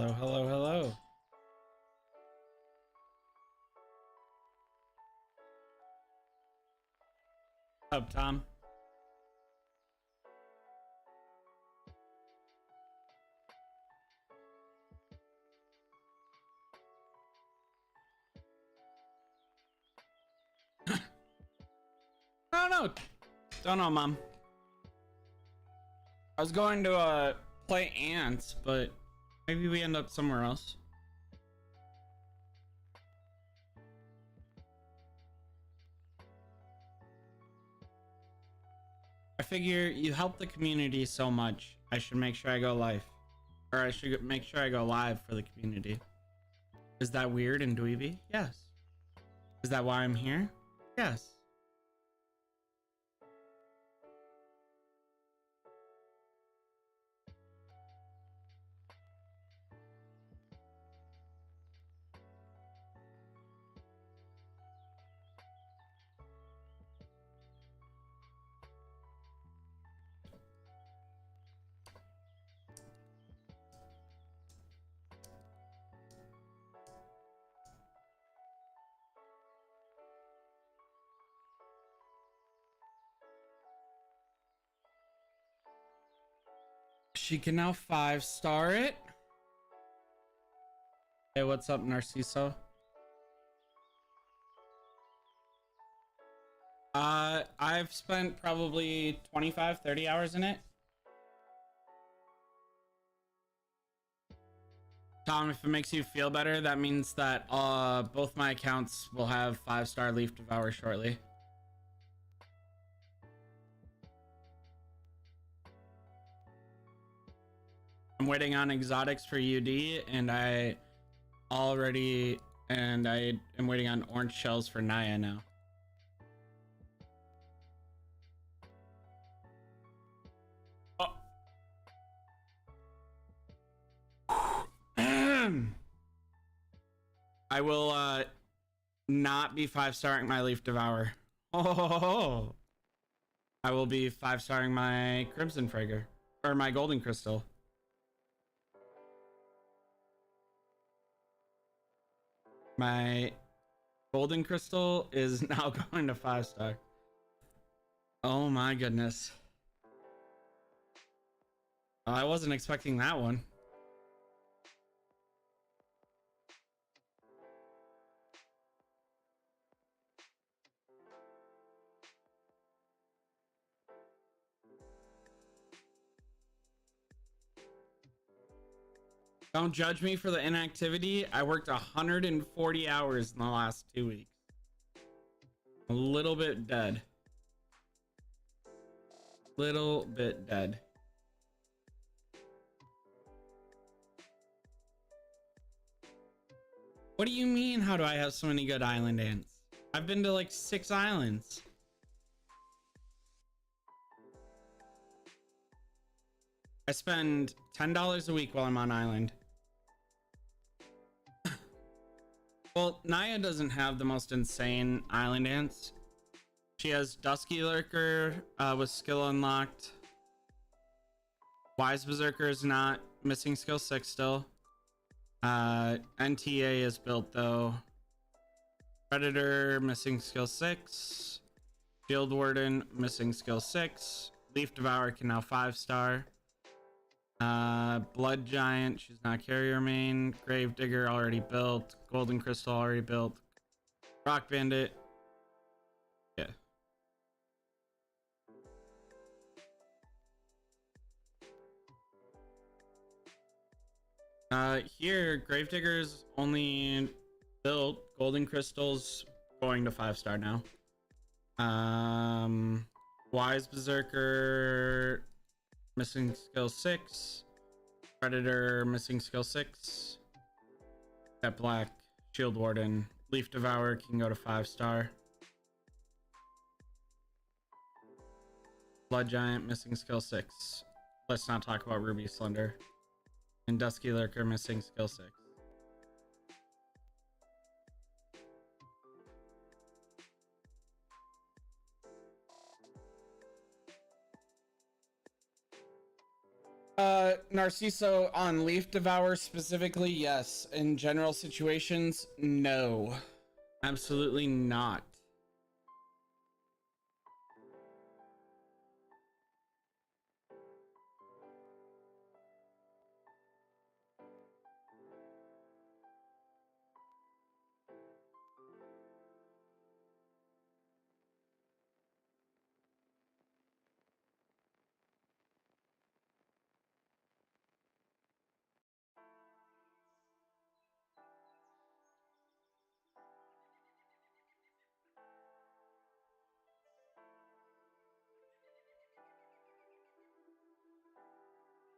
Hello, hello, hello. What's up, Tom? I don't know. Don't know, Mom. I was going to play ants, but maybe we end up somewhere else. I figure you help the community so much. I should make sure I go live. Or I should make sure I go live for the community. Is that weird and dweeby? Yes. Is that why I'm here? Yes. She can now 5-star it. Hey, what's up, Narciso? I've spent probably 25, 30 hours in it. Tom, if it makes you feel better, that means that both my accounts will have 5-star Leaf Devour shortly. I'm waiting on exotics for UD, and I am waiting on orange shells for Naya now. Oh. I will not be 5-starring my Leaf Devour. Oh, I will be 5-starring my Crimson Fragor, or my Golden Crystal. My Golden Crystal is now going to 5-star. Oh my goodness. I wasn't expecting that one. Don't judge me for the inactivity. I worked 140 hours in the last 2 weeks. A little bit dead. Little bit dead. What do you mean, how do I have so many good island ants? I've been to like 6 islands. I spend $10 a week while I'm on island. Well, Naya doesn't have the most insane island ants. She has Dusky Lurker with skill unlocked. Wise Berserker is not missing skill 6 still. NTA is built though. Predator missing skill 6. Shield Warden missing skill 6. Leaf Devourer can now 5-star. Blood Giant, she's not carrier main. Grave Digger already built. Golden Crystal already built. Rock Bandit, yeah. Here Gravedigger's only built. Golden Crystal's going to 5-star now. Wise Berserker missing skill 6. Predator missing skill 6. That Black Shield Warden. Leaf Devourer can go to 5-star. Blood Giant missing skill 6. Let's not talk about Ruby Slender. And Dusky Lurker missing skill 6. Narciso on Leaf Devour specifically, yes. In general situations, no. Absolutely not.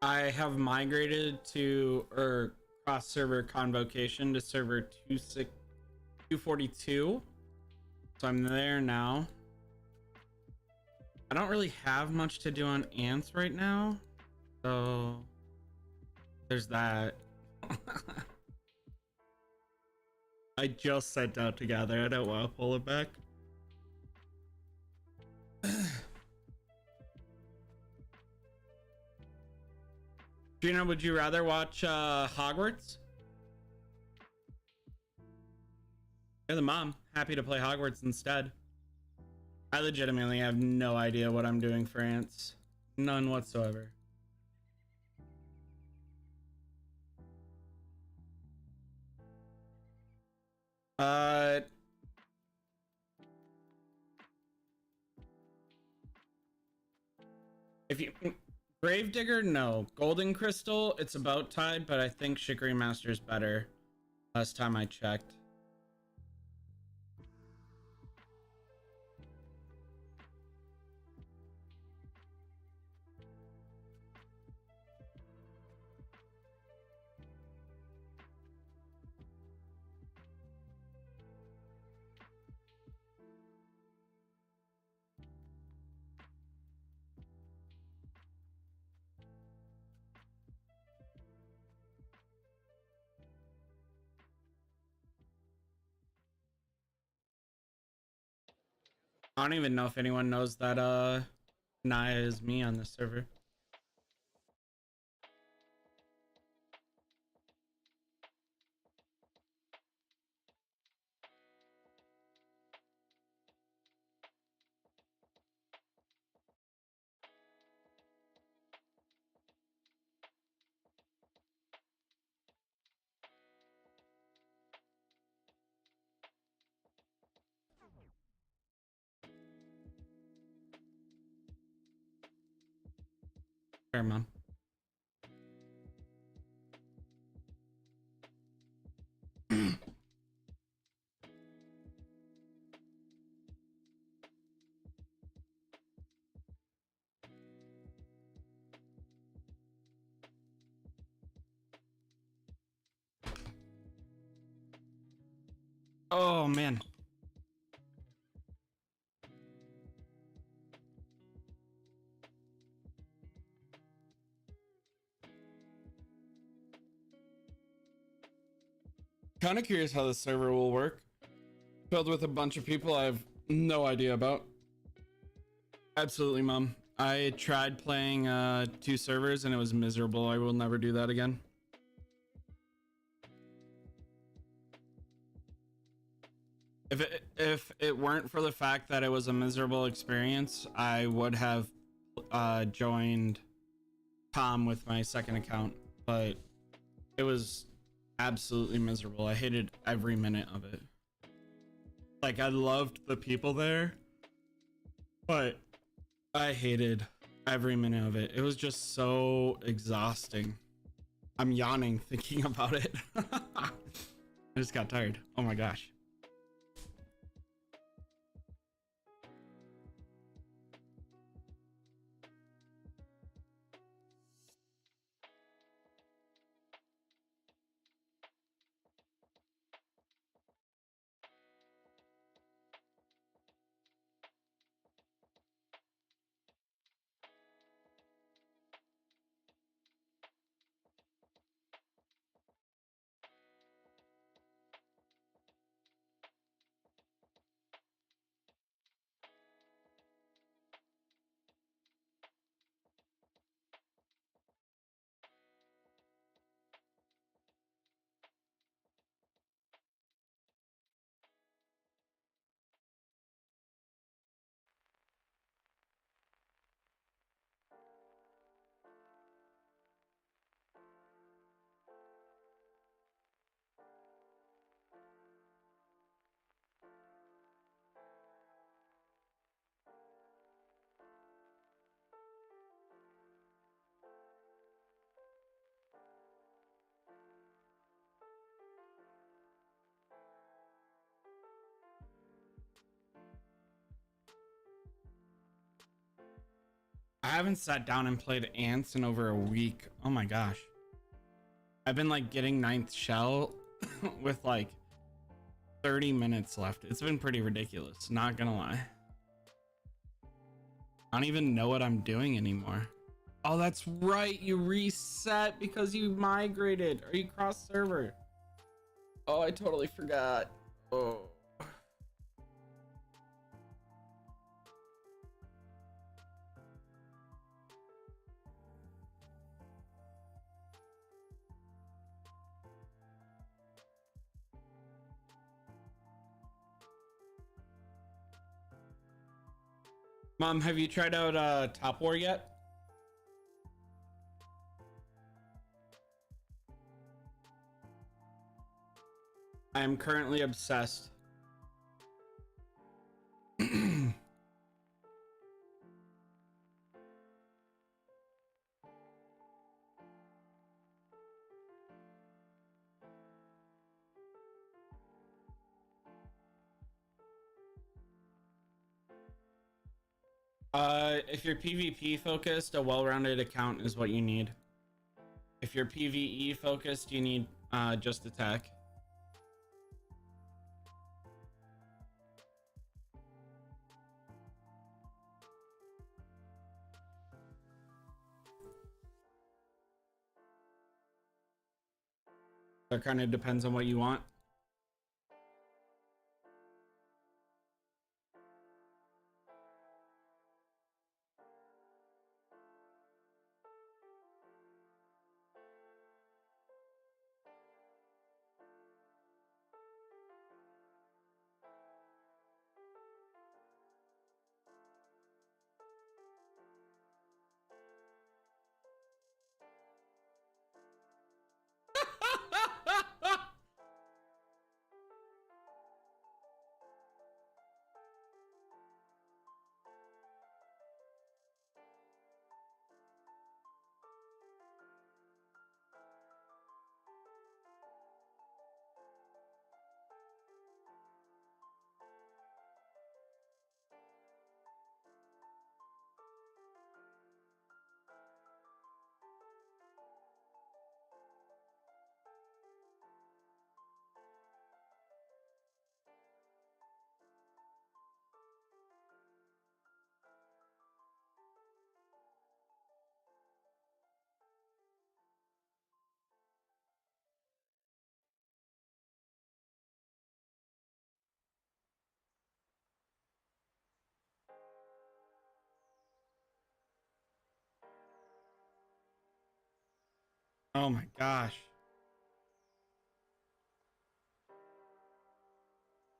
I have migrated to or cross server convocation to server 242. So I'm there now. I don't really have much to do on ants right now. So there's that. I just sent out to gather. I don't want to pull it back. Trena, would you rather watch Hogwarts? You're the mom. Happy to play Hogwarts instead. I legitimately have no idea what I'm doing for ants. None whatsoever. If you Gravedigger, no. Golden Crystal, it's about tied, but I think Chicory Master's better. Last time I checked. I don't even know if anyone knows that Naya is me on this server. Fair, mom. Oh man. Kind of curious how the server will work. Filled with a bunch of people I have no idea about. Absolutely, mom. I tried playing 2 servers and it was miserable. I will never do that again. If it weren't for the fact that it was a miserable experience, I would have joined Tom with my second account, but it was absolutely miserable. I hated every minute of it. Like, I loved the people there, but I hated every minute of it. It was just so exhausting. I'm yawning thinking about it. I just got tired. Oh my gosh. I haven't sat down and played Ants in over a week. Oh my gosh. I've been like getting ninth shell with like 30 minutes left. It's been pretty ridiculous, not gonna lie. I don't even know what I'm doing anymore. Oh, that's right. You reset because you migrated or you crossed server. Oh, I totally forgot. Oh. Mom, have you tried out Top War yet? I am currently obsessed. If you're PvP focused, a well-rounded account is what you need. If you're PvE focused, you need just attack. So it kind of depends on what you want. Oh my gosh.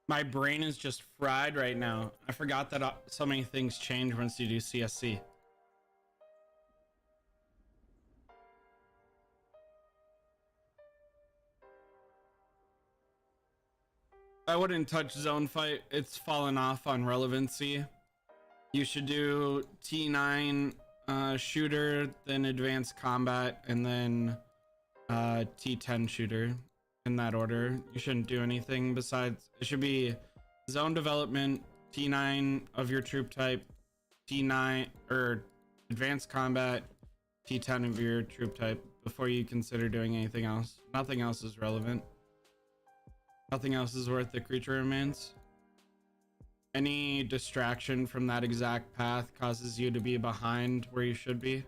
My brain is just fried right now. I forgot that so many things change once you do CSC. I wouldn't touch zone fight. It's fallen off on relevancy. You should do T9 shooter, then advanced combat, and then T10 shooter in that order. You shouldn't do anything besides. It should be zone development, T9 of your troop type, T9 or advanced combat, T10 of your troop type before you consider doing anything else. Nothing else is relevant. Nothing else is worth the creature remains. Any distraction from that exact path causes you to be behind where you should be.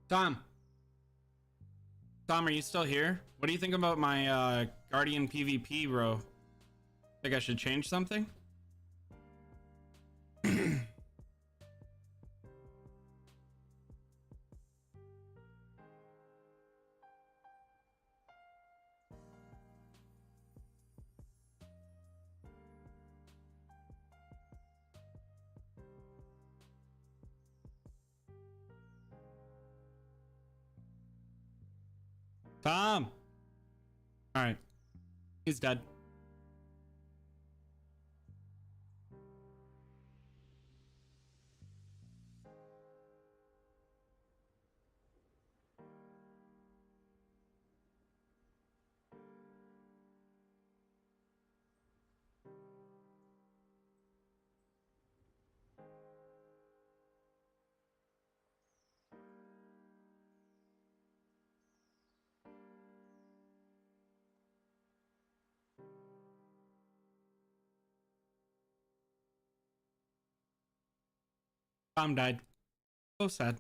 Tom, are you still here? What do you think about my Guardian PvP, bro? Think I should change something? Tom! Alright. He's dead. Bomb died. So sad.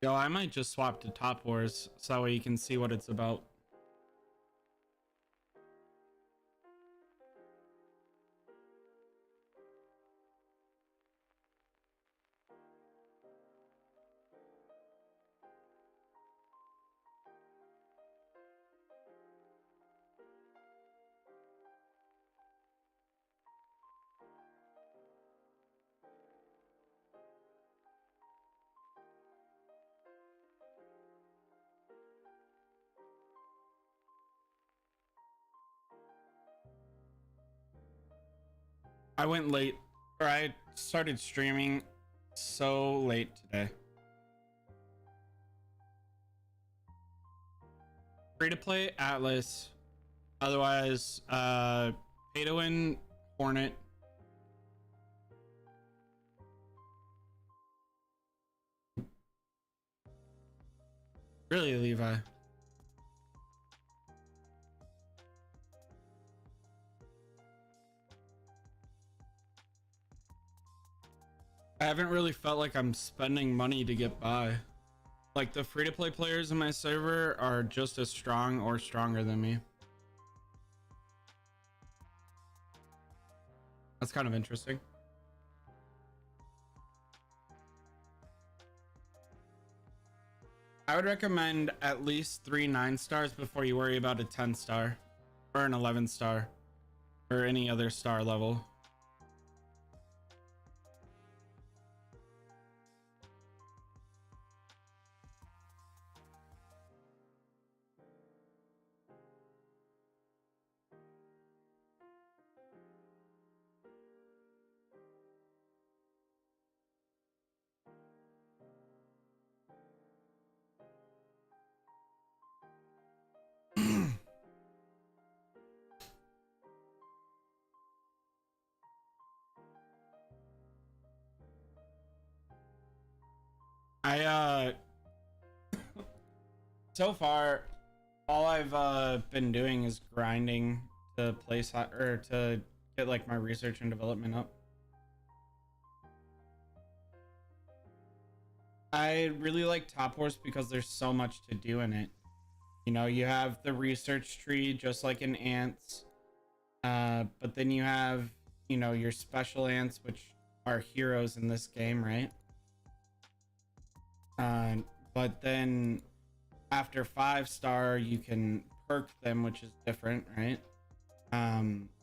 Yo, I might just swap to Top Wars so that way you can see what it's about. I went late, or I started streaming so late today. Free to play Atlas, otherwise pay to win Hornet. Really, Levi? I haven't really felt like I'm spending money to get by. Like, the free to play players in my server are just as strong or stronger than me. That's kind of interesting. I would recommend at least 3 9-stars before you worry about a 10-star or an 11-star or any other star level. I so far all I've been doing is grinding to place or to get like my research and development up. I really like Top Wars because there's so much to do in it. You know, you have the research tree just like in Ants, but then you have, you know, your special ants, which are heroes in this game, right? But then after 5-star, you can perk them, which is different, right?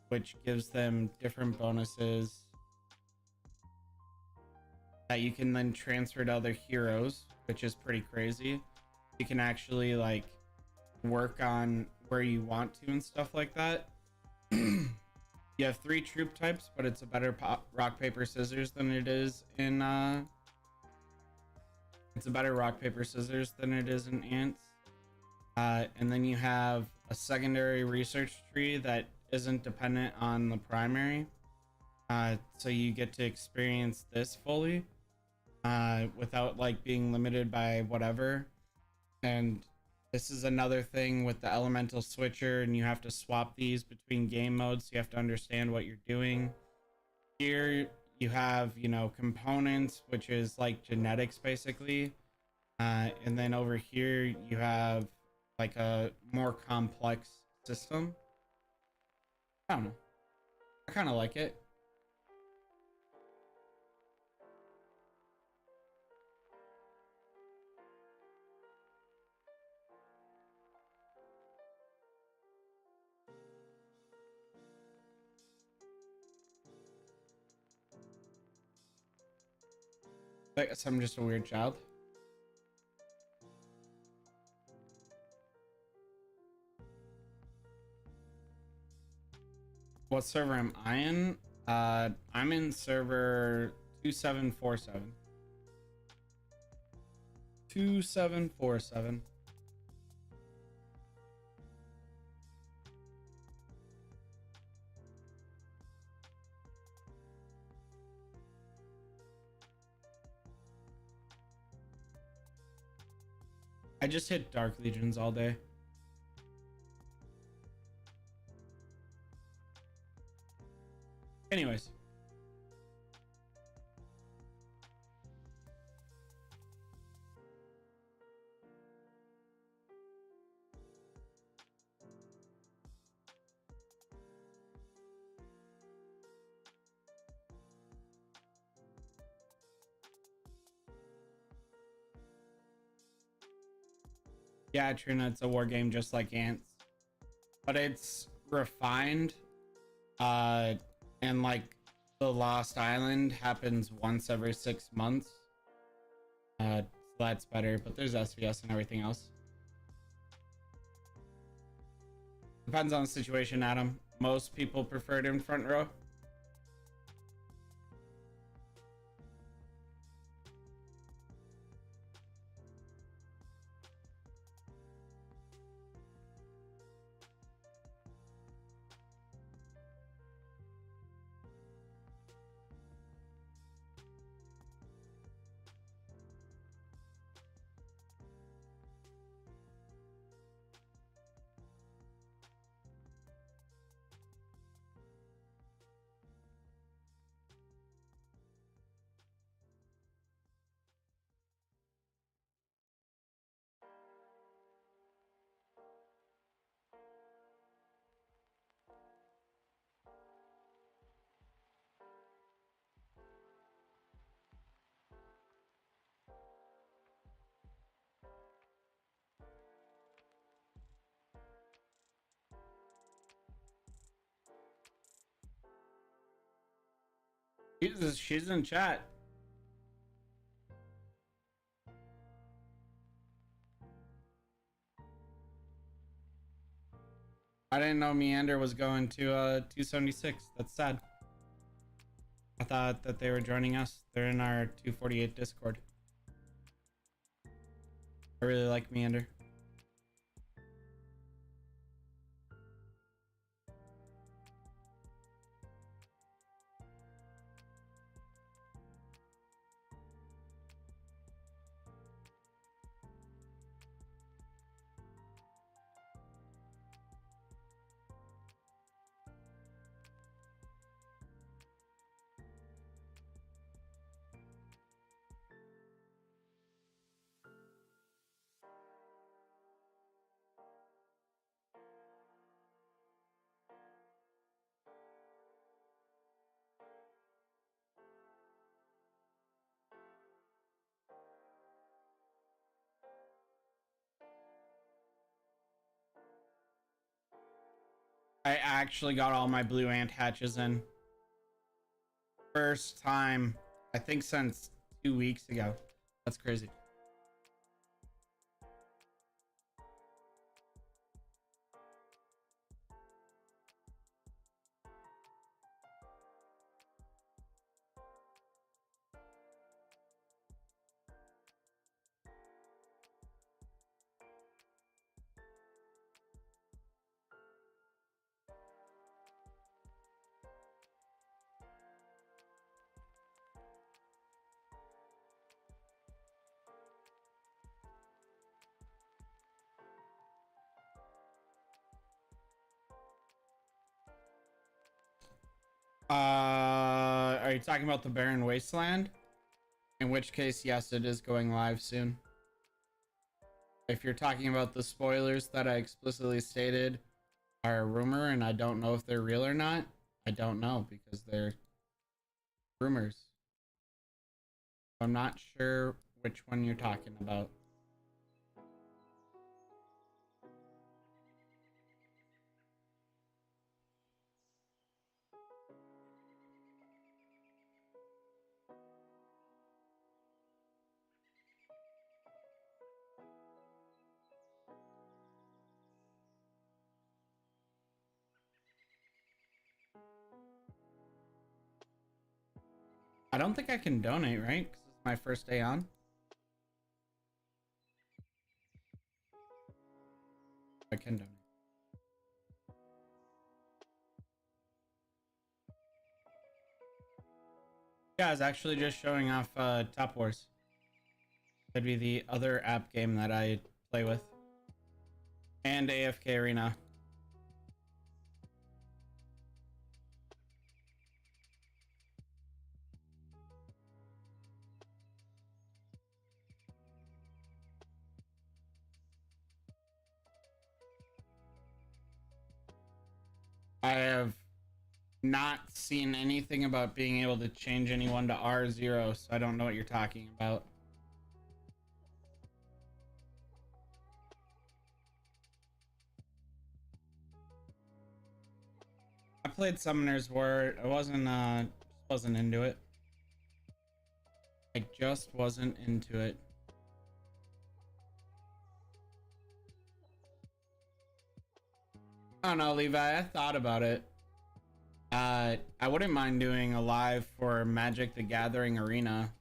Which gives them different bonuses that you can then transfer to other heroes, which is pretty crazy. You can actually like work on where you want to and stuff like that. You have 3 troop types, but it's a better rock paper scissors than it is in it's a better rock paper scissors than it is in Ants. And then you have a secondary research tree that isn't dependent on the primary, so you get to experience this fully without like being limited by whatever. And this is another thing with the elemental switcher, and you have to swap these between game modes, so you have to understand what you're doing. Here you have, you know, components, which is like genetics basically, and then over here you have like a more complex system. I don't know, I kind of like it. I guess I'm just a weird child. What server am I in? I'm in server 2747. 2747. I just hit Dark Legions all day. Anyways. Yeah, Trina, it's a war game just like Ants. But it's refined. And like the Lost Island happens once every 6 months. So that's better, but there's SVS and everything else. Depends on the situation, Adam. Most people prefer it in front row. She's in chat. I didn't know Meander was going to 276. That's sad. I thought that they were joining us. They're in our 248 Discord. I really like Meander. I actually got all my blue ant hatches in. First time, I think since 2 weeks ago. That's crazy. Are you talking about the Barren Wasteland? In which case, yes, it is going live soon. If you're talking about the spoilers that I explicitly stated are a rumor and I don't know if they're real or not, I don't know because they're rumors. I'm not sure which one you're talking about. I don't think I can donate, right? Because it's my first day on. I can donate. Yeah, I was actually just showing off Top Wars. That'd be the other app game that I play with. And AFK Arena. I have not seen anything about being able to change anyone to R0, so I don't know what you're talking about. I played Summoner's War. I wasn't into it. I just wasn't into it. I don't know, Levi. I thought about it. I wouldn't mind doing a live for Magic the Gathering Arena.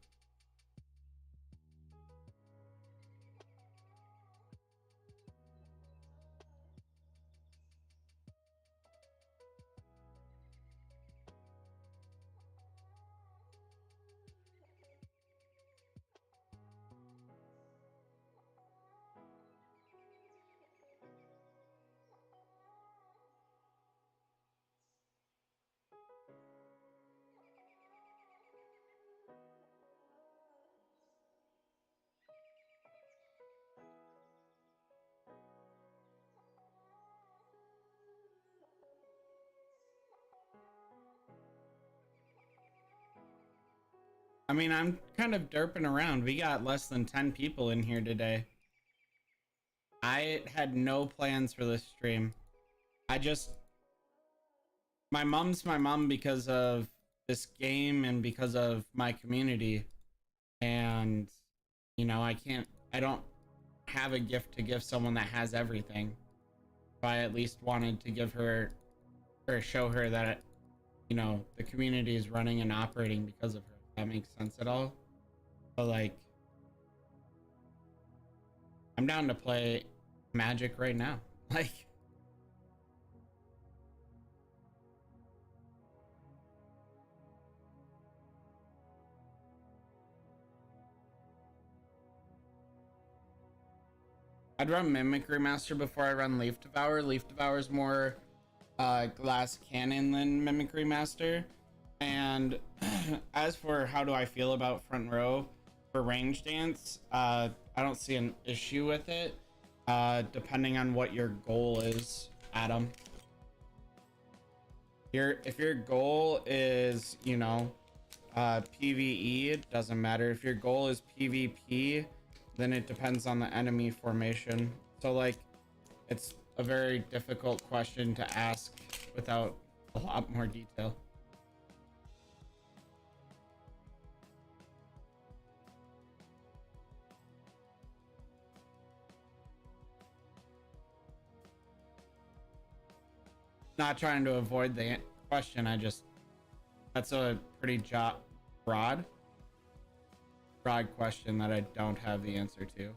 I mean, I'm kind of derping around. We got less than 10 people in here today. I had no plans for this stream. My mom's my mom because of this game and because of my community. And, you know, I don't have a gift to give someone that has everything. So I at least wanted to give her, or show her that, you know, the community is running and operating because of her. If that makes sense at all. So, like, I'm down to play Magic right now. Like, I'd run Mimicry Master before I run Leaf Devour. Leaf Devour is more Glass Cannon than Mimicry Master. And as for how do I feel about Front Row for Range Dance, I don't see an issue with it, depending on what your goal is, Adam. If your goal is, you know, PvE, it doesn't matter. If your goal is PvP, then it depends on the enemy formation. So, like, it's a very difficult question to ask without a lot more detail. Not trying to avoid the question, that's a pretty broad question that I don't have the answer to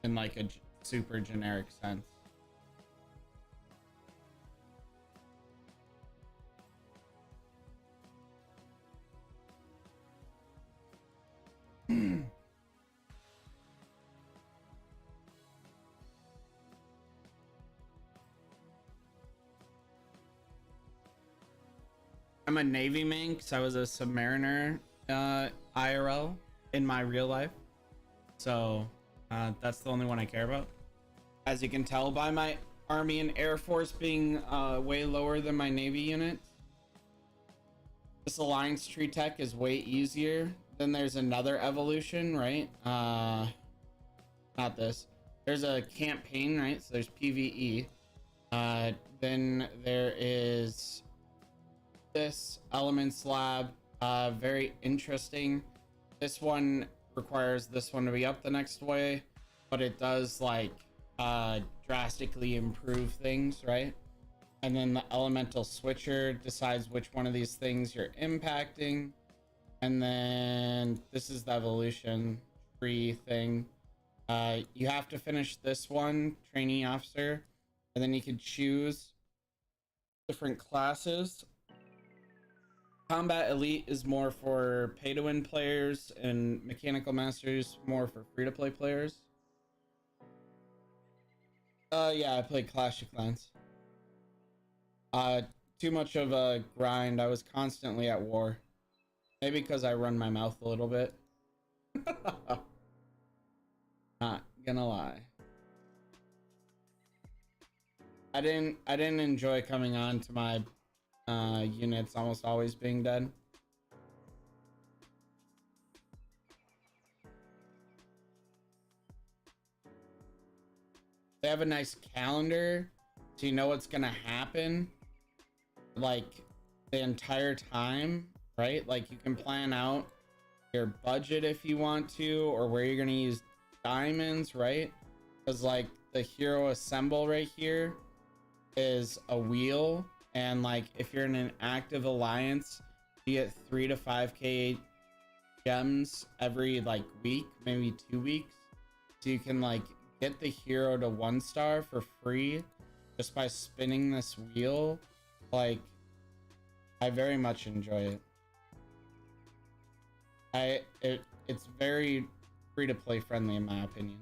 in like a super generic sense. I'm a Navy man because I was a Submariner IRL in my real life. So that's the only one I care about. As you can tell by my Army and Air Force being way lower than my Navy units. This Alliance tree tech is way easier. Then there's another evolution, right? Not this. There's a campaign, right? So there's PvE. Then there is this Elements Lab. Very interesting. This one requires this one to be up the next way, but it does like drastically improve things, right? And then the elemental switcher decides which one of these things you're impacting. And then this is the evolution tree thing. You have to finish this one, trainee officer, and then you can choose different classes. Combat Elite is more for pay to win players, and Mechanical Masters more for free to play players. Yeah, I played Clash of Clans. Too much of a grind. I was constantly at war. Maybe because I run my mouth a little bit. Not gonna lie. I didn't enjoy coming on to my units almost always being dead. They have a nice calendar, so you know what's gonna happen like the entire time, right? Like you can plan out your budget if you want to, or where you're gonna use diamonds, right? Because like the hero assemble right here is a wheel, and like if you're in an active alliance, you get 3 to 5k gems every like week, maybe 2 weeks, so you can like get the hero to 1-star for free just by spinning this wheel. Like I very much enjoy it. It's very free to play friendly in my opinion.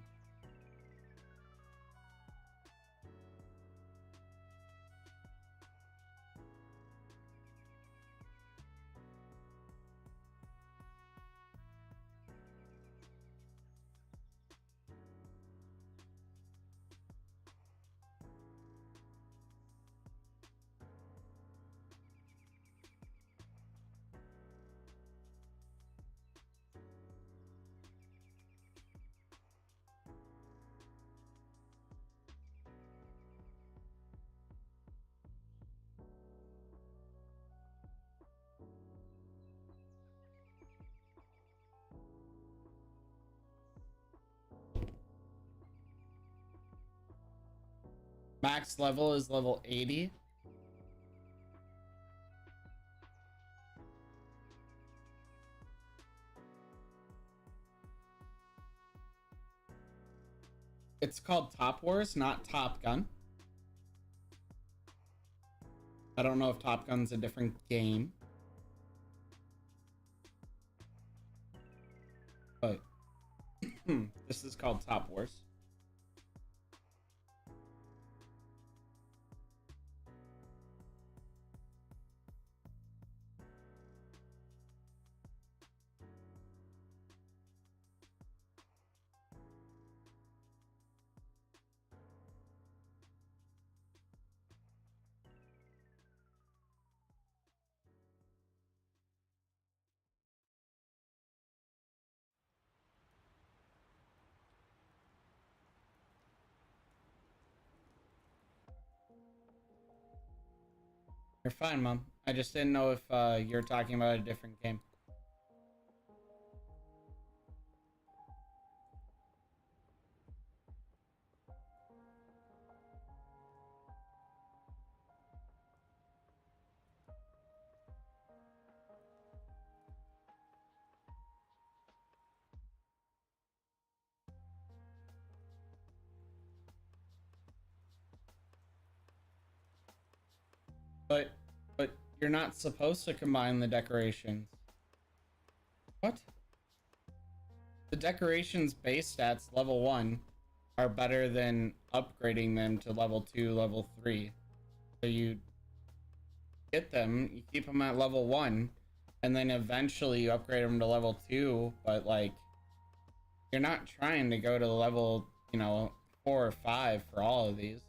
Max level is level 80. It's called Top Wars, not Top Gun. I don't know if Top Gun's a different game, but this is called Top Wars. You're fine, Mom. I just didn't know if you're talking about a different game. But but you're not supposed to combine the decorations. What? The decorations base stats level 1 are better than upgrading them to level 2, level 3. So you get them, you keep them at level 1, and then eventually you upgrade them to level 2, but like you're not trying to go to level, 4 or 5 for all of these.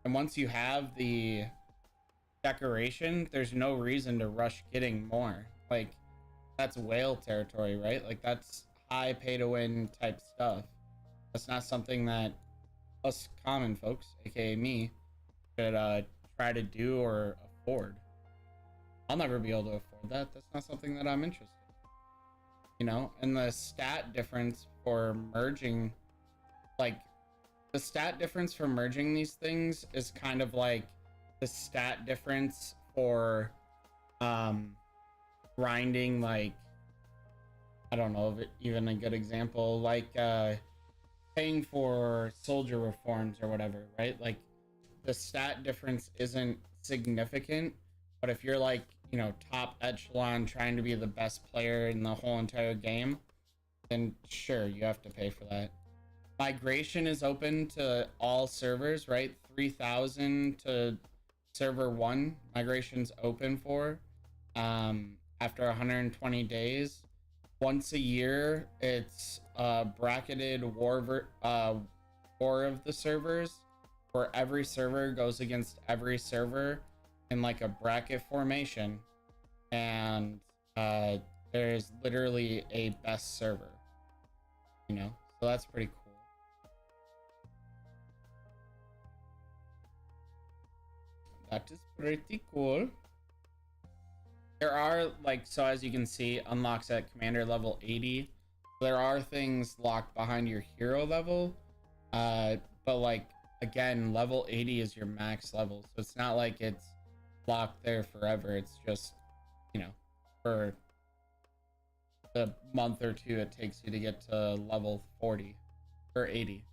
And once you have the decoration, there's no reason to rush getting more. Like that's whale territory, right? Like that's high pay to win type stuff. That's not something that us common folks, aka me, should try to do or afford. I'll never be able to afford that. That's not something that I'm interested in. And the stat difference for merging, like the stat difference for merging these things is kind of like the stat difference for grinding, like I don't know if it, even a good example, like paying for soldier reforms or whatever, right? Like the stat difference isn't significant, but if you're like, top echelon trying to be the best player in the whole entire game, then sure, you have to pay for that. Migration is open to all servers, right? 3,000 to server 1 migration's open for after 120 days. Once a year, it's bracketed war of the servers, where every server goes against every server in like a bracket formation, and there's literally a best server, you know, so that's pretty cool. That is pretty cool. There are like, so as you can see, unlocks at commander level 80. There are things locked behind your hero level, but like again, level 80 is your max level, so it's not like it's locked there forever. It's just, you know, for the month or two it takes you to get to level 40 or 80.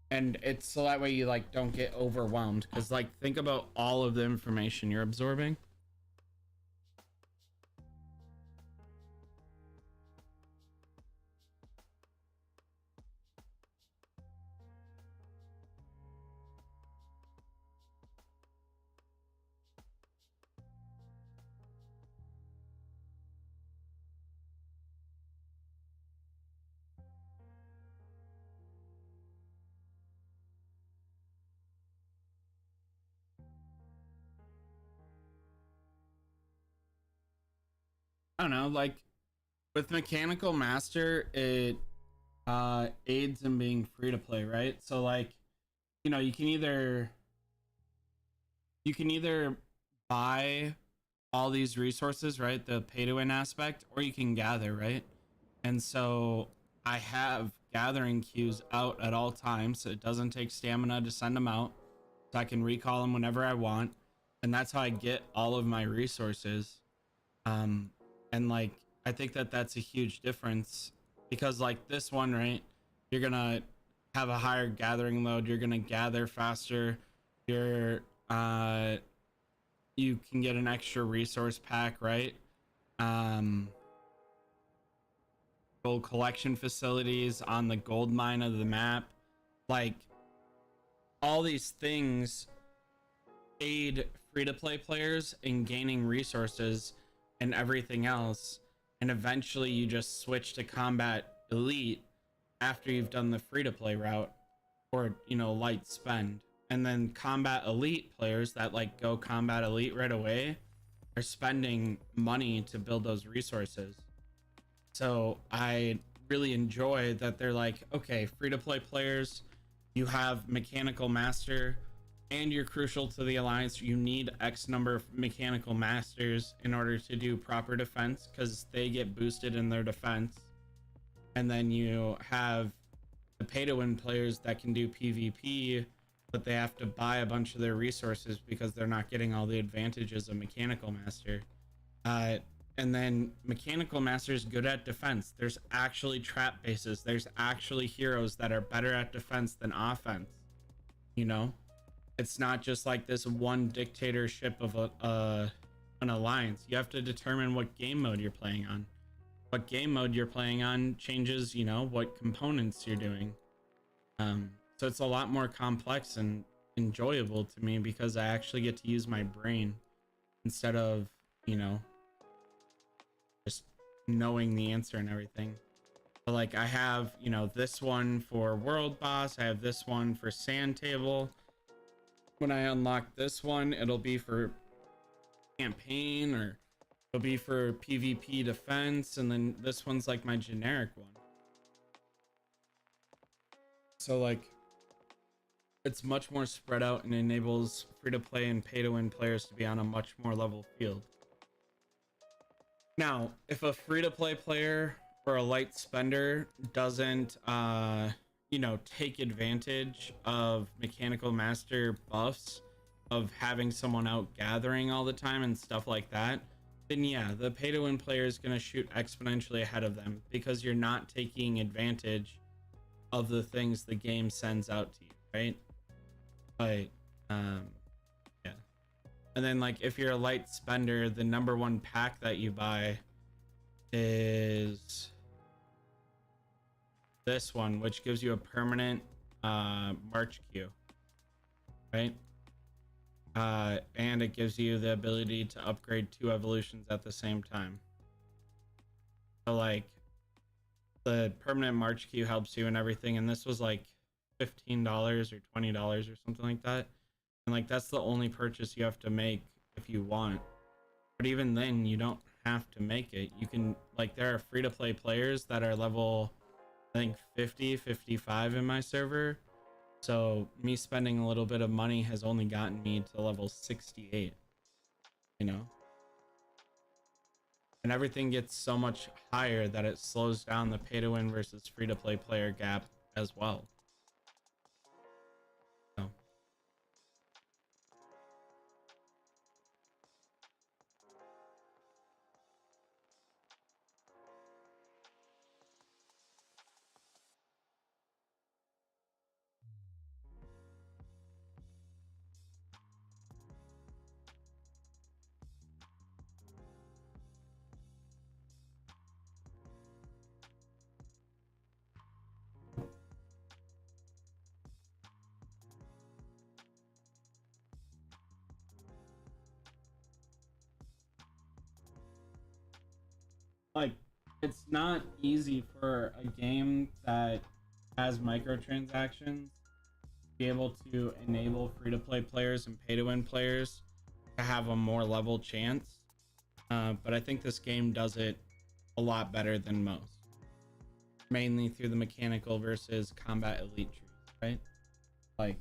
And it's so that way you like don't get overwhelmed, because like think about all of the information you're absorbing. I don't know, like with Mechanical Master, it aids in being free to play, right? So like, you know, you can either buy all these resources, right? The pay to win aspect, or you can gather, right? And so I have gathering queues out at all times, so it doesn't take stamina to send them out. So I can recall them whenever I want. And that's how I get all of my resources. Um, and like, I think that that's a huge difference, because like this one, right? You're gonna have a higher gathering load. You're gonna gather faster. You're, you can get an extra resource pack, right? Um, Gold collection facilities on the gold mine of the map, like all these things aid free to play players in gaining resources and everything else. And eventually you just switch to combat elite after you've done the free to play route, or, you know, light spend. And then combat elite players that like go combat elite right away are spending money to build those resources. So I really enjoy that they're like, okay, free to play players, you have Mechanical Master and you're crucial to the Alliance. You need X number of Mechanical Masters in order to do proper defense, because they get boosted in their defense. And then you have the pay to win players that can do PvP, but they have to buy a bunch of their resources because they're not getting all the advantages of Mechanical Master. And then Mechanical Master is good at defense. There's actually trap bases. There's actually heroes that are better at defense than offense. You know, it's not just like this one dictatorship of an alliance. You have to determine what game mode you're playing on. What game mode you're playing on changes, you know, what components you're doing. So it's a lot more complex and enjoyable to me, because I actually get to use my brain instead of, you know, just knowing the answer and everything. But like I have, you know, this one for world boss, I have this one for sand table. When I unlock this one, it'll be for campaign, or it'll be for PvP defense, and then this one's like my generic one. So like it's much more spread out and enables free to play and pay to win players to be on a much more level field. Now, if a free to play player or a light spender doesn't, you know, take advantage of Mechanical Master buffs, of having someone out gathering all the time and stuff like that, then yeah, the pay to win player is going to shoot exponentially ahead of them, because you're not taking advantage of the things the game sends out to you, right? But, yeah. And then like if you're a light spender, the number one pack that you buy is this one, which gives you a permanent march queue, right? And it gives you the ability to upgrade 2 evolutions at the same time. So like the permanent march queue helps you and everything, and this was like $15 or $20 or something like that. And like that's the only purchase you have to make if you want. But even then, you don't have to make it. You can, like, there are free-to-play players that are level, I think 50, 55 in my server. So me spending a little bit of money has only gotten me to level 68, you know? And everything gets so much higher that it slows down the pay-to-win versus free-to-play player gap as well. So. Like, it's not easy for a game that has microtransactions to be able to enable free-to-play players and pay-to-win players to have a more level chance. But I think this game does it a lot better than most. Mainly through the mechanical versus combat elite trees, right? Like,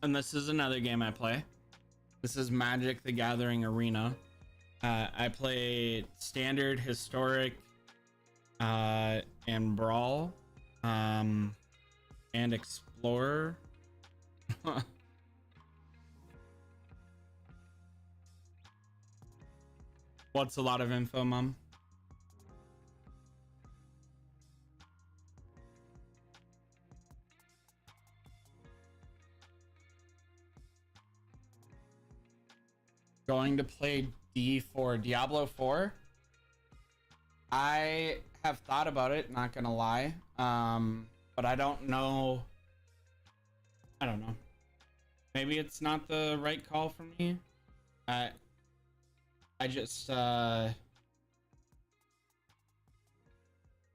and this is another game I play. This is Magic the Gathering Arena. I play Standard, Historic, and Brawl, and Explorer. What's a lot of info, Mom? Going to play D4, Diablo 4. I have thought about it, not gonna lie. But I don't know. I don't know. Maybe it's not the right call for me. I just I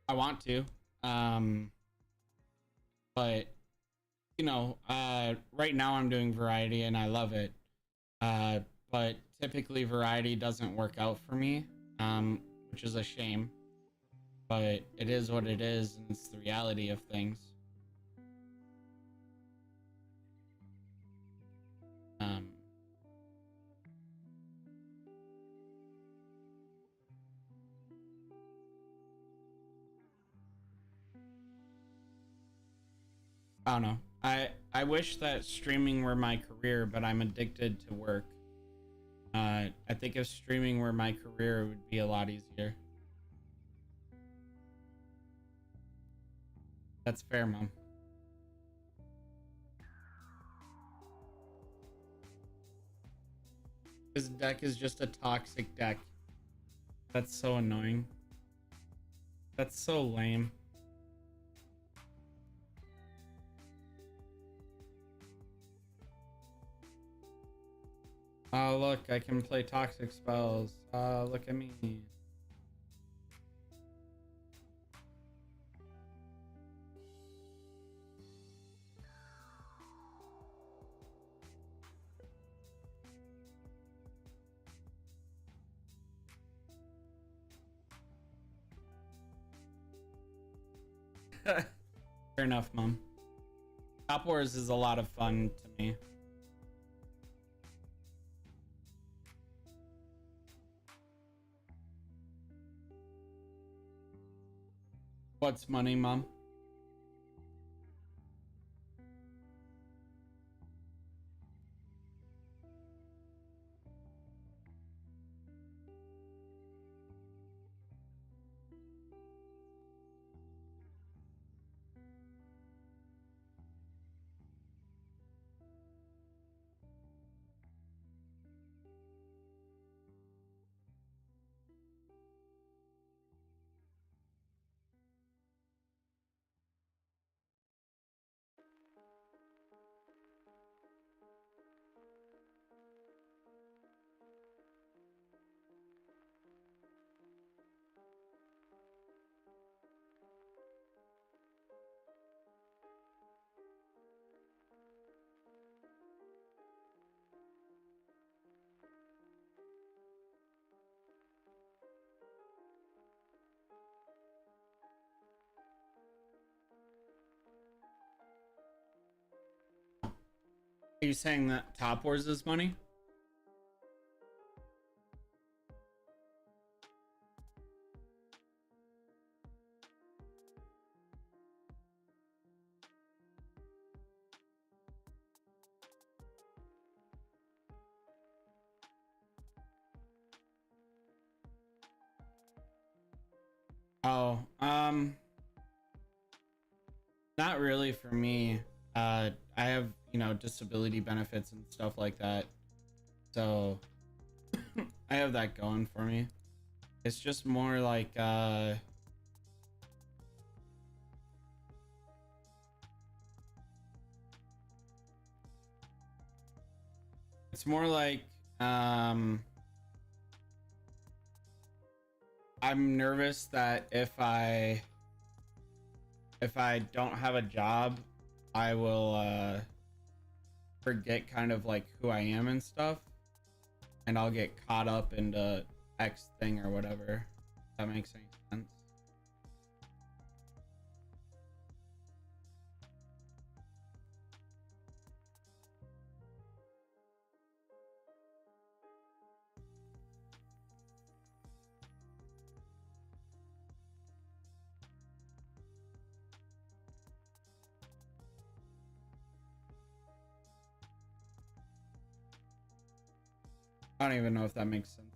want to. But you know, right now I'm doing variety and I love it. But typically variety doesn't work out for me, which is a shame. But it is what it is, and it's the reality of things. I don't know. I wish that streaming were my career, but I'm addicted to work. I think if streaming were my career, it would be a lot easier. That's fair, Mom. This deck is just a toxic deck. That's so annoying. That's so lame. Oh, look, I can play toxic spells. Look at me. Fair enough, Mom. Top Wars is a lot of fun to me. What's money, Mom? Are you saying that Top Wars is money? Oh, not really for me. I have, you know, disability benefits and stuff like that. So I have that going for me. It's just more like it's more like I'm nervous that if I don't have a job, I will forget kind of like who I am and stuff, and I'll get caught up into X thing or whatever. If that makes any sense. I don't even know if that makes sense.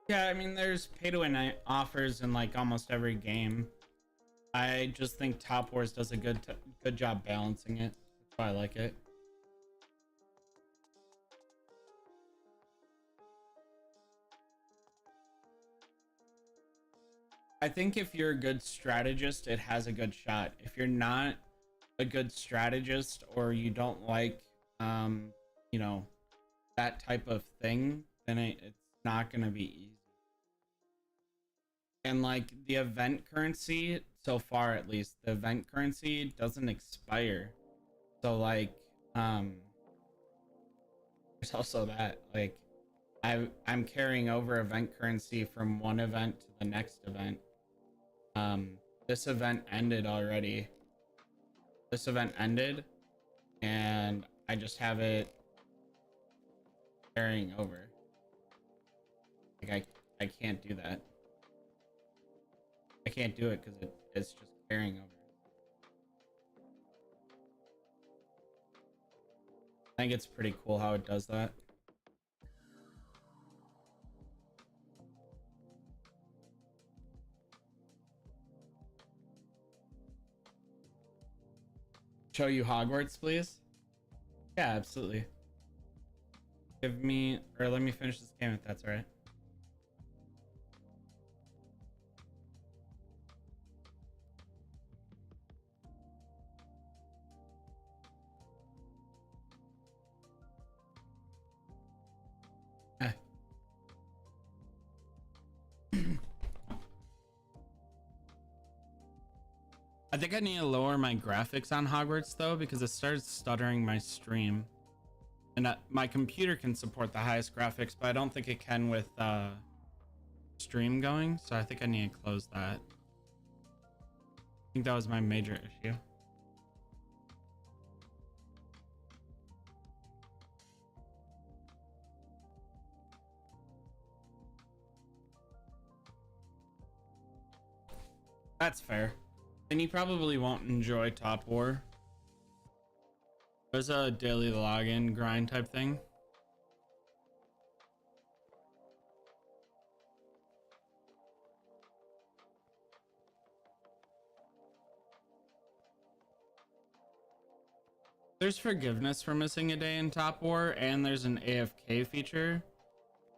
Yeah, I mean, there's pay to win offers in like almost every game. I just think Top Wars does a good job balancing it. That's why I like it. I think if you're a good strategist, it has a good shot. If you're not a good strategist, or you don't like, you know, that type of thing, then it's not gonna be easy. And like the event currency, so far at least, the event currency doesn't expire. So like, there's also that, like, I'm carrying over event currency from one event to the next event. This event ended already. This event ended, and I just have it carrying over. Like I can't do that. I can't do it because it's just carrying over. I think it's pretty cool how it does that. Show you Hogwarts, please? Yeah, absolutely. Give me, or let me finish this game if that's all right. I think I need to lower my graphics on Hogwarts though, because it starts stuttering my stream. And my computer can support the highest graphics, but I don't think it can with stream going. So I think I need to close that. I think that was my major issue. That's fair. And you probably won't enjoy Top War. There's a daily login grind type thing. There's forgiveness for missing a day in Top War, and there's an AFK feature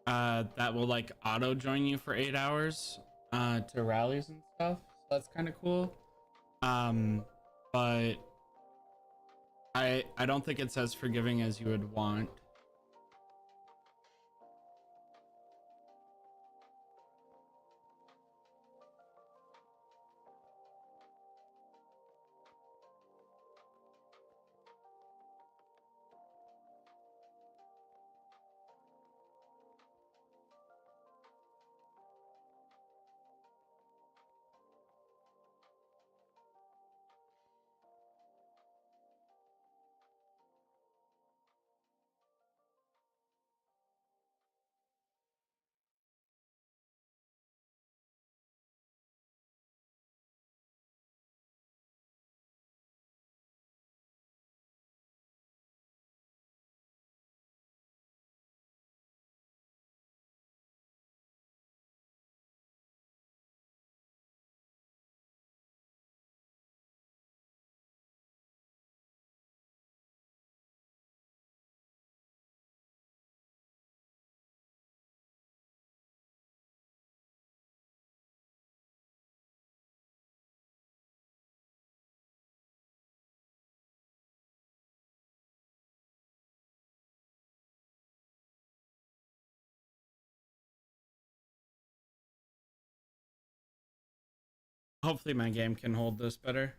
that will like auto join you for 8 hours to rallies and stuff. So that's kind of cool. But I don't think it's as forgiving as you would want. Hopefully my game can hold this better.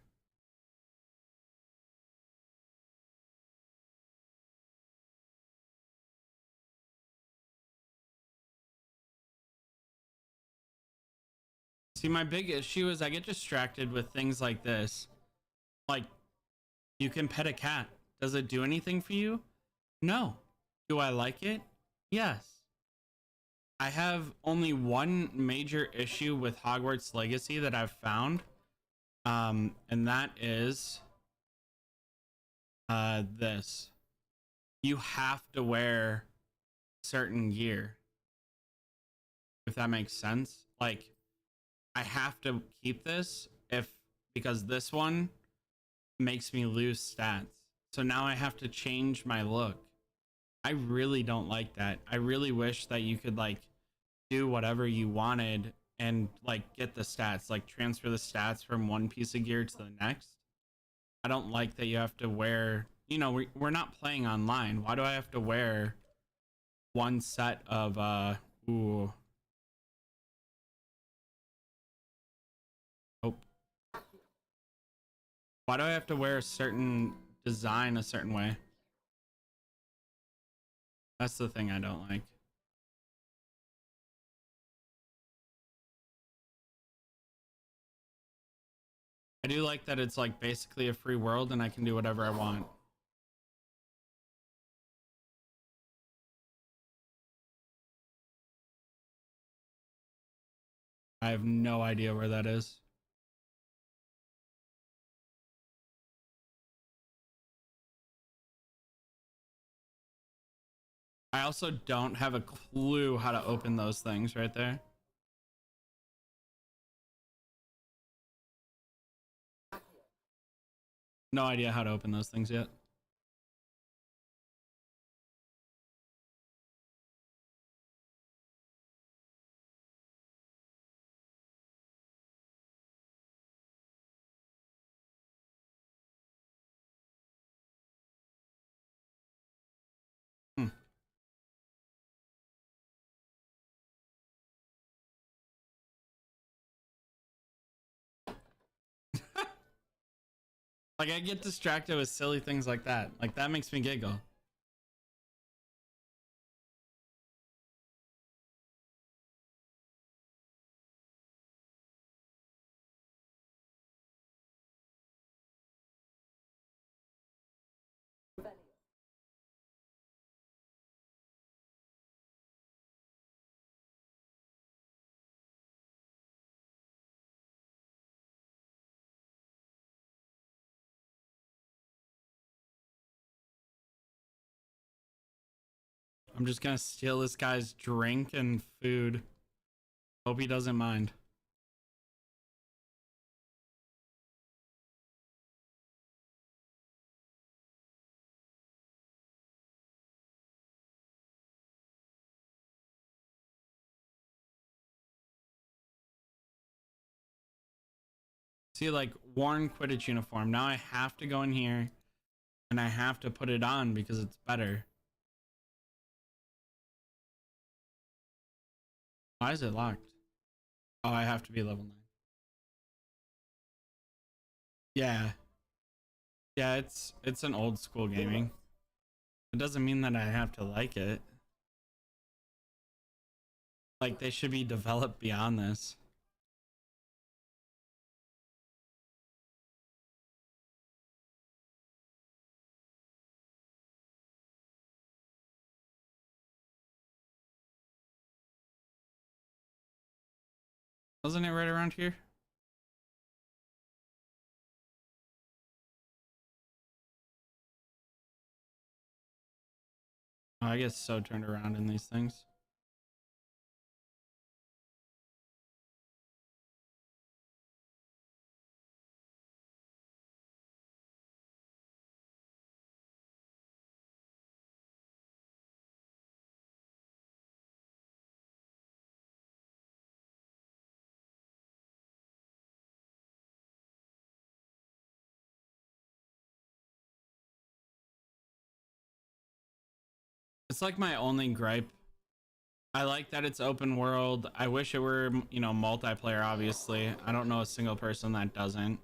See, my big issue is I get distracted with things like this. Like, you can pet a cat. Does it do anything for you? No. Do I like it? Yes. I have only one major issue with Hogwarts Legacy that I've found. And that is this. You have to wear certain gear. If that makes sense. Like, I have to keep this because this one makes me lose stats. So now I have to change my look. I really don't like that. I really wish that you could like do whatever you wanted and like get the stats, like transfer the stats from one piece of gear to the next. I don't like that you have to wear, you know, we're not playing online. Why do I have to wear one set of ooh. Oh. Why do I have to wear a certain design a certain way? That's the thing I don't like. I do like that it's like basically a free world and I can do whatever I want. I have no idea where that is. I also don't have a clue how to open those things right there. No idea how to open those things yet. Hmm. Like, I get distracted with silly things like that. Like, that makes me giggle. I'm just gonna steal this guy's drink and food. Hope he doesn't mind. See, like, worn Quidditch uniform. Now I have to go in here and I have to put it on because it's better. Why is it locked? Oh, I have to be level 9. Yeah. Yeah, it's an old school gaming. It doesn't mean that I have to like it. Like, they should be developed beyond this. Wasn't it right around here? Oh, I guess so turned around in these things. It's like my only gripe. I like that it's open world. I wish it were, you know, multiplayer, obviously. I don't know a single person that doesn't.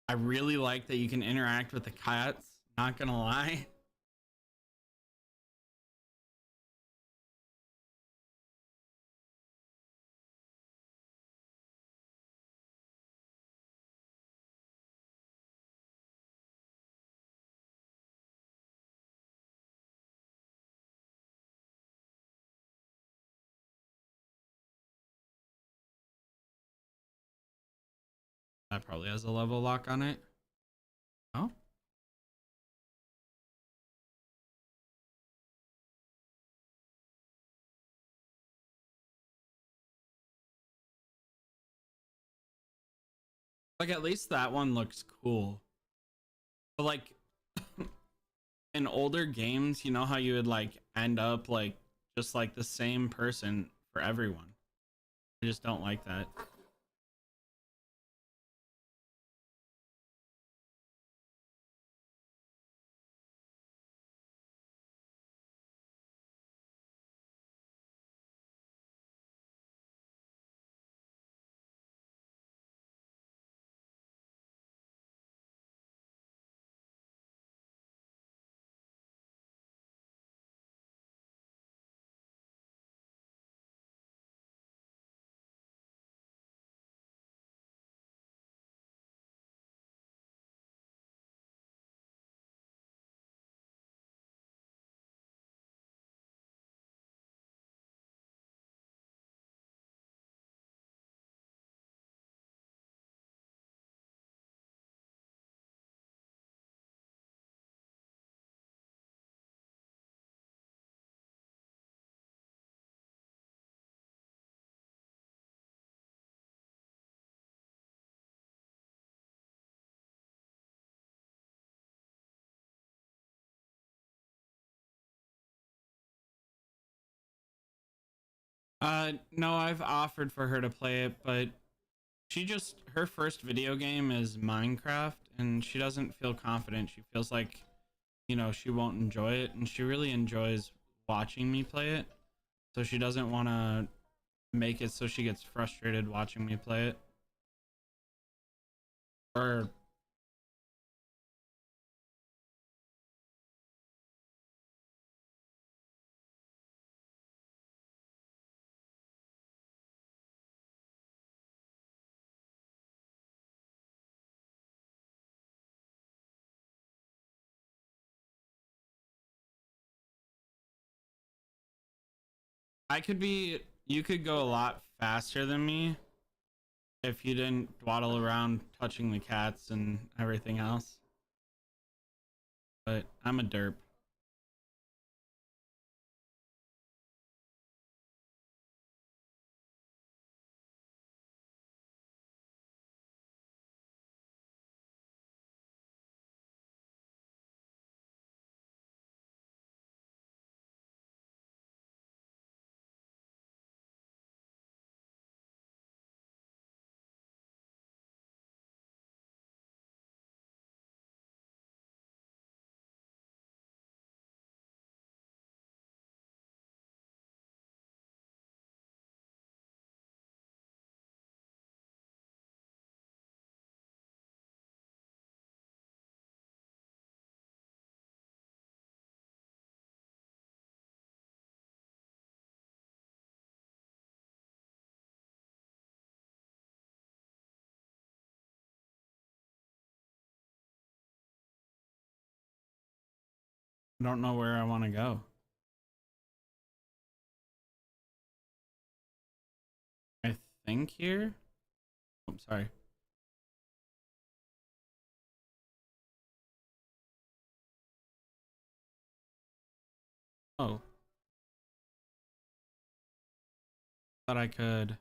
I really like that you can interact with the cats, not gonna lie. That probably has a level lock on it. Oh, like at least that one looks cool. But like in older games, you know how you would like end up like just like the same person for everyone. I just don't like that. No, I've offered for her to play it, but her first video game is Minecraft and she doesn't feel confident. She feels like, you know, she won't enjoy it, and she really enjoys watching me play it. So she doesn't want to make it so she gets frustrated watching me play it. Or I could be. You could go a lot faster than me if you didn't dwaddle around touching the cats and everything else. But I'm a derp. I don't know where I want to go. I think here. Oh, sorry. Oh, thought I could.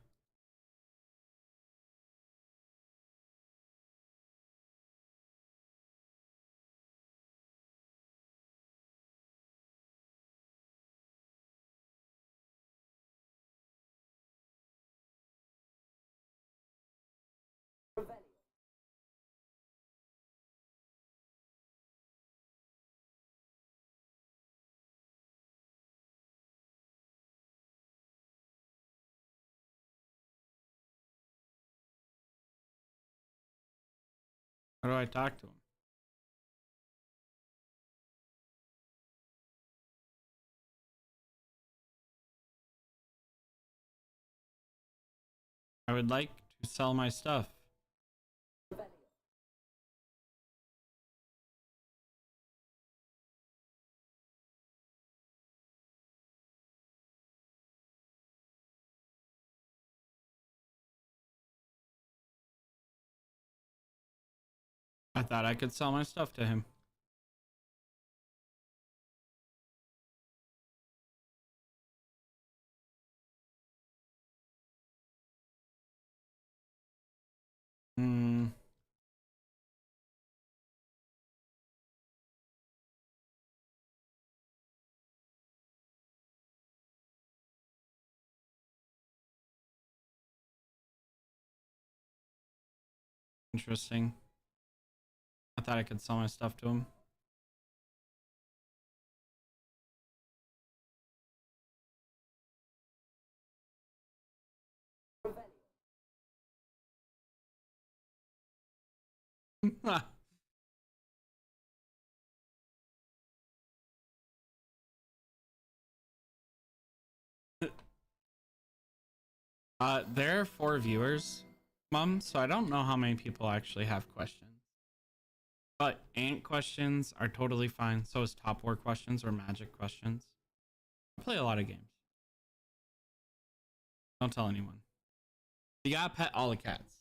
How do I talk to him? I would like to sell my stuff. I thought I could sell my stuff to him. Hmm. Interesting. I thought I could sell my stuff to him. There are 4 viewers, Mom, so I don't know how many people actually have questions. But ant questions are totally fine. So is top war questions or magic questions. I play a lot of games. Don't tell anyone. You gotta pet all the cats.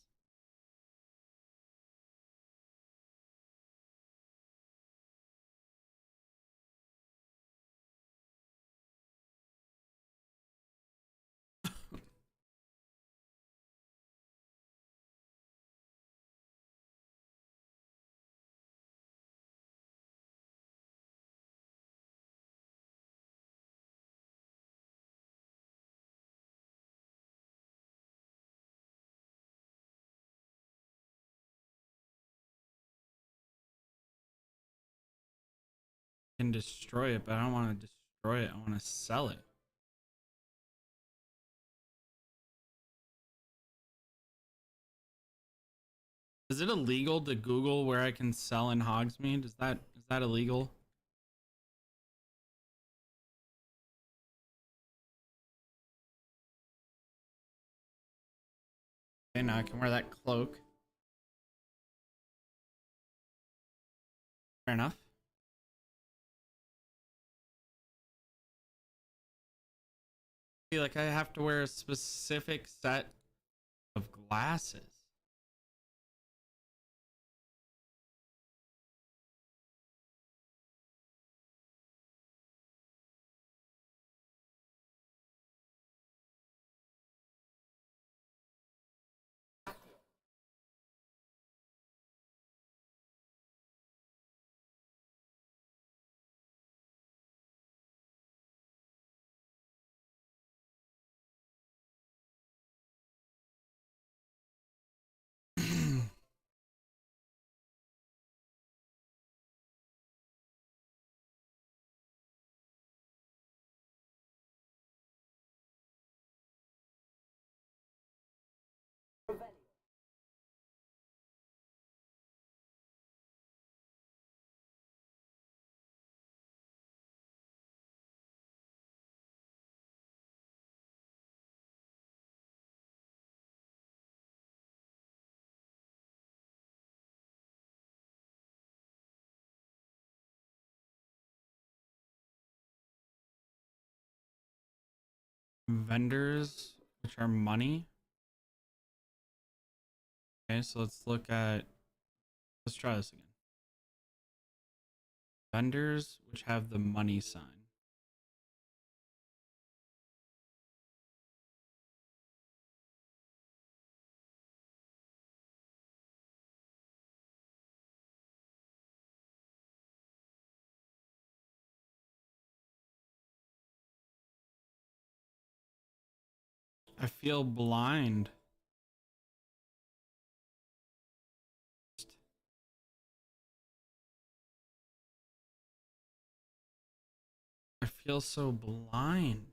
Can destroy it, but I don't want to destroy it. I want to sell it. Is it illegal to Google where I can sell in Hogsmeade? Is that illegal? Okay, now I can wear that cloak. Fair enough. feel like I have to wear a specific set of glasses. Vendors, which are money. Okay, so let's try this again. Vendors which have the money sign. I feel blind. I feel so blind.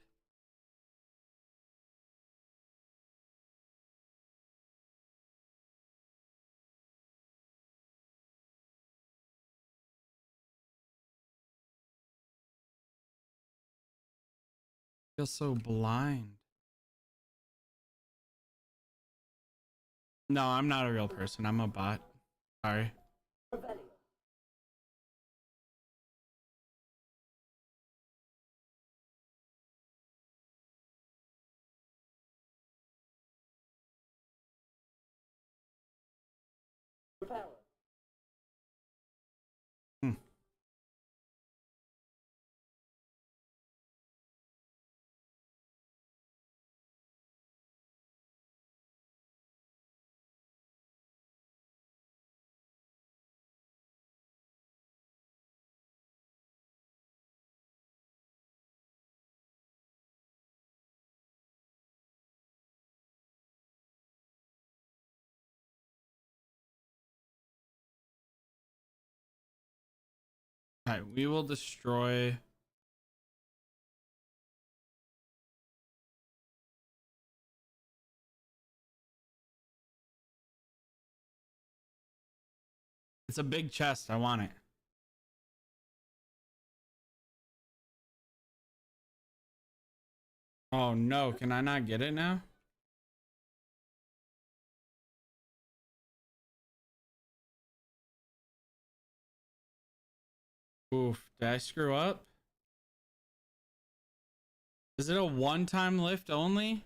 I feel so blind. No, I'm not a real person. I'm a bot. Sorry. Hmm. Alright, we will destroy. It's a big chest. I want it. Oh no, can I not get it now? Oof, did I screw up? Is it a one-time lift only?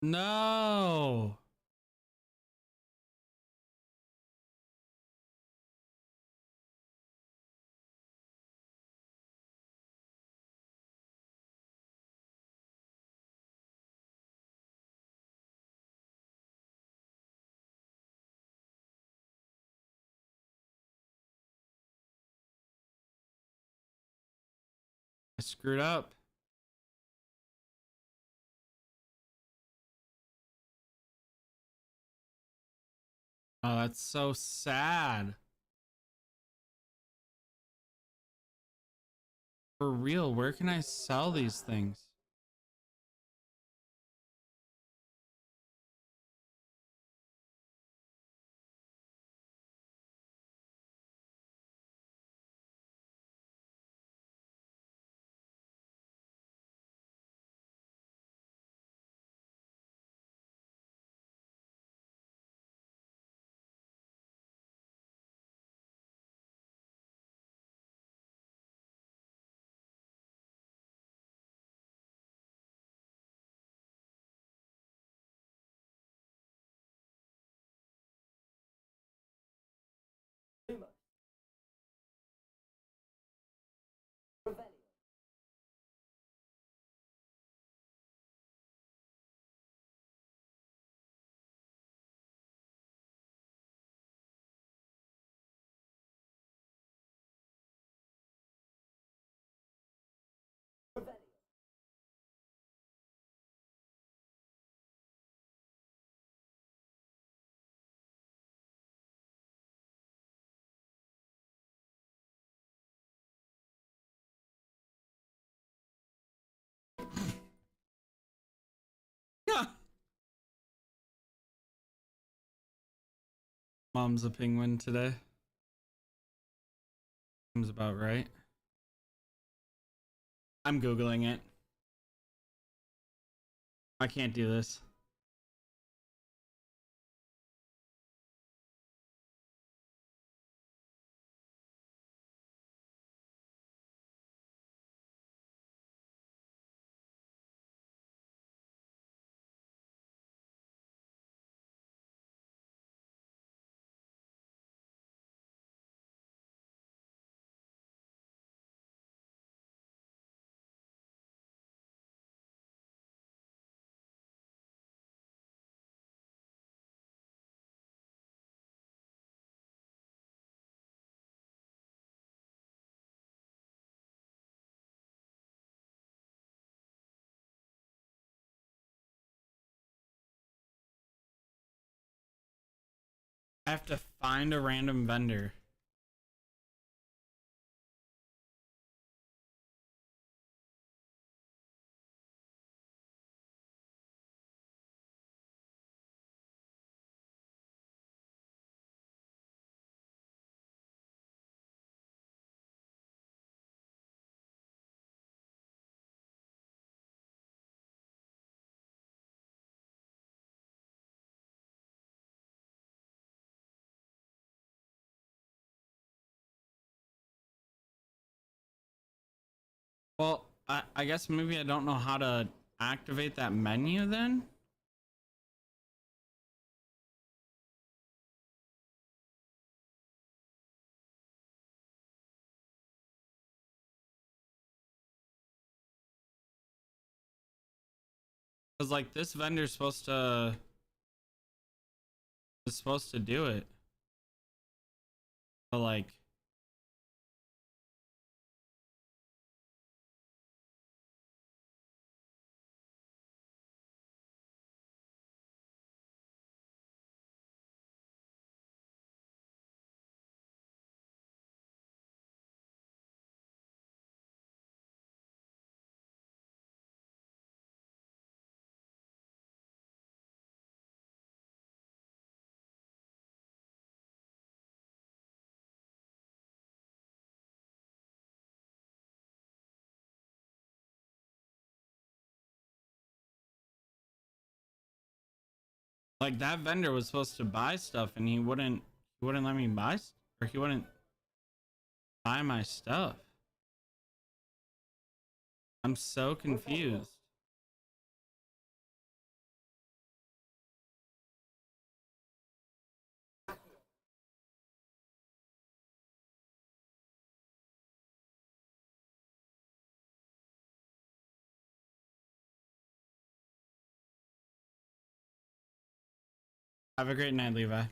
No. I screwed up. Oh, that's so sad. For real, where can I sell these things? Mom's a penguin today. Seems about right. I'm Googling it. I can't do this. I have to find a random vendor. Well, I guess maybe I don't know how to activate that menu then. Cause like this vendor's supposed to do it. But like that vendor was supposed to buy stuff and he wouldn't let me buy or he wouldn't buy my stuff. I'm so confused. Have a great night, Levi.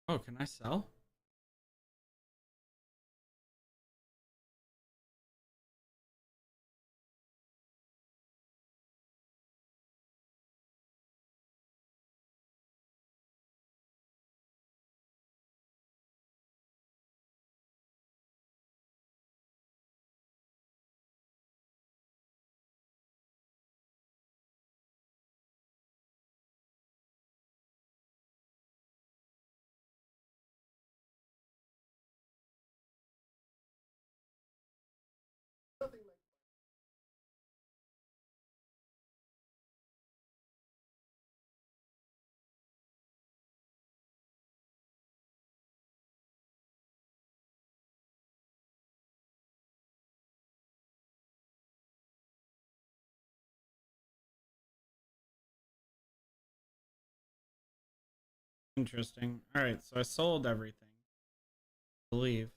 Oh, can I sell? Interesting. All right, so I sold everything. I believe.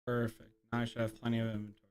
Perfect. Now I should have plenty of inventory.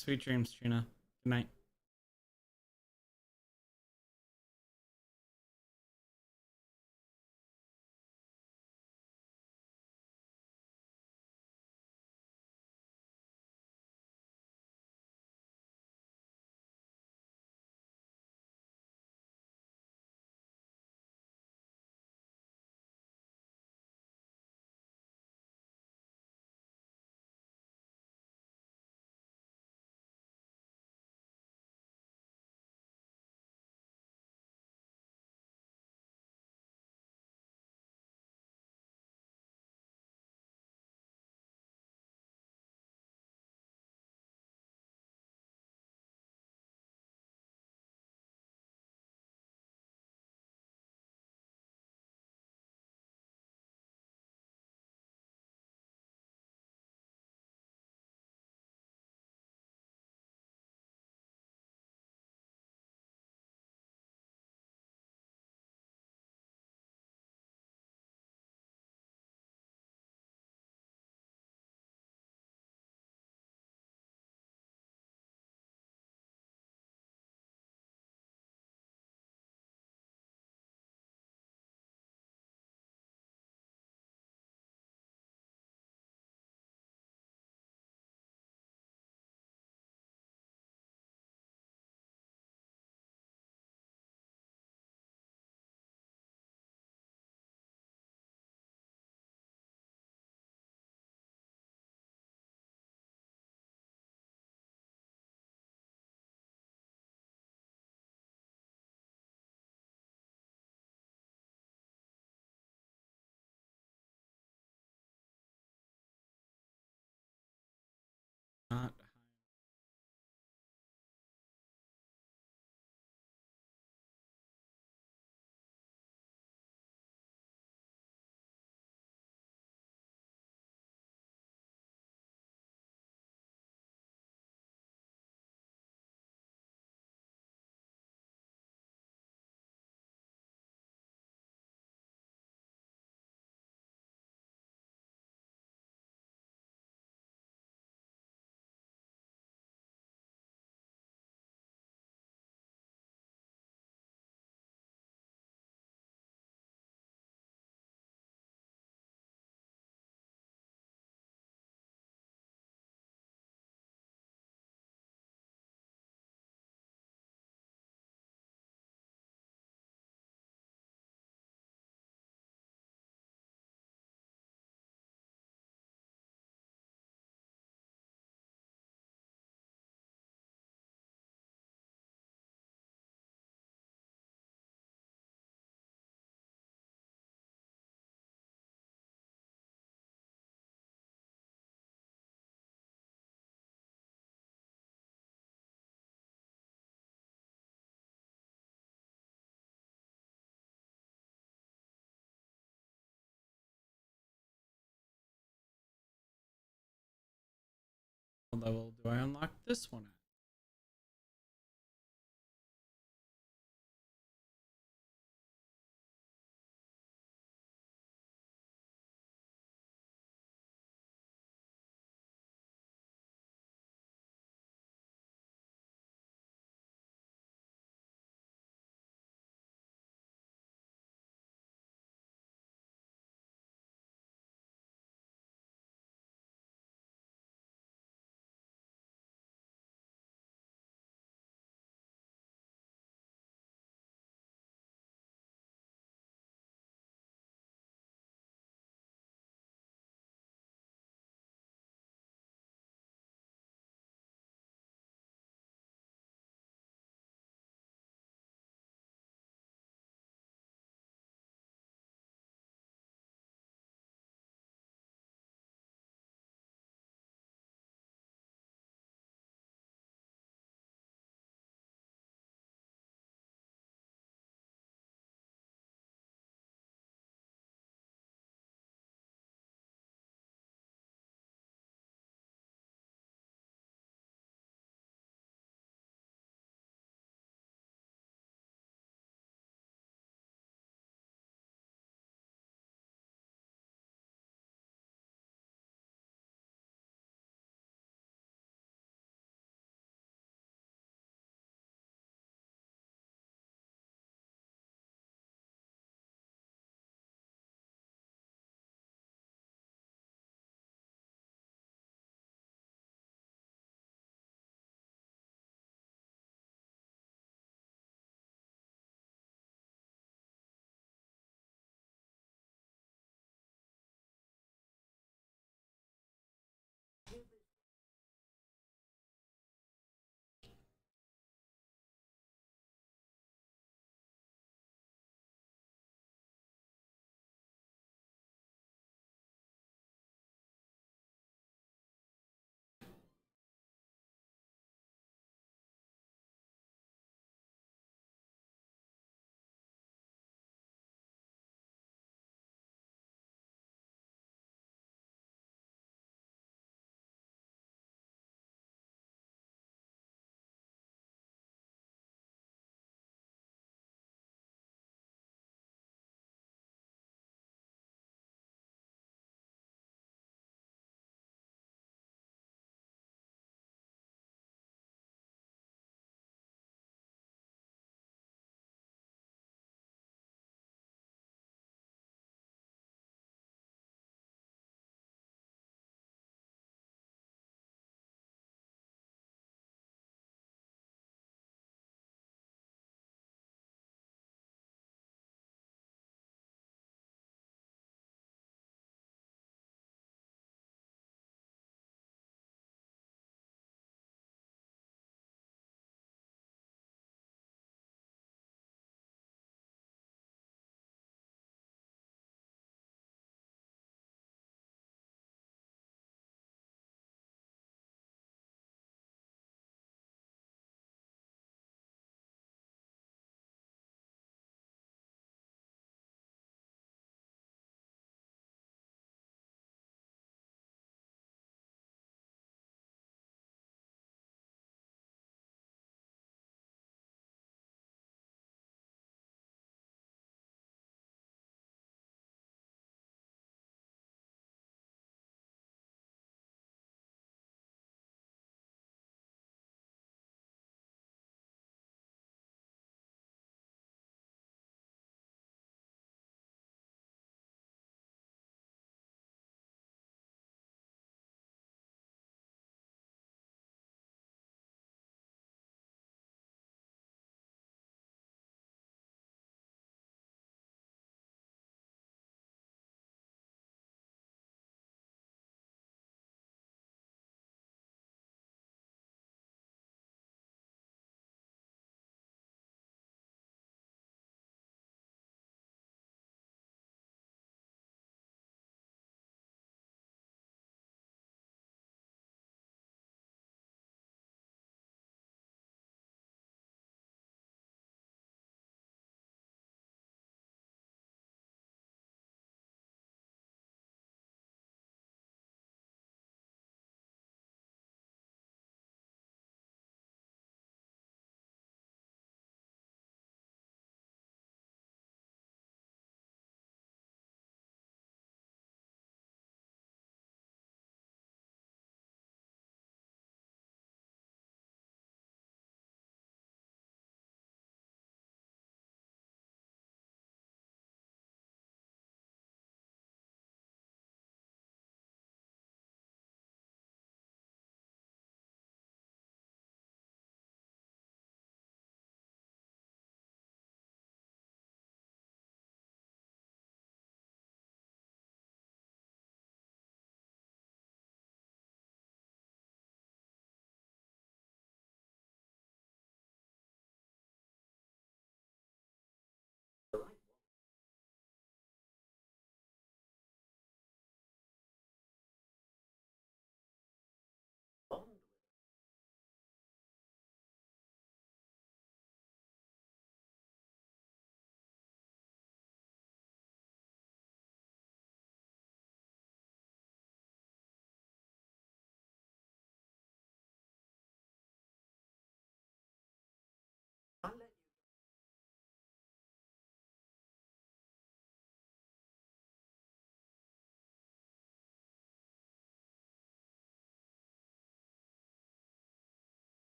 Sweet dreams, Trina. Good night. level do I unlock this one at?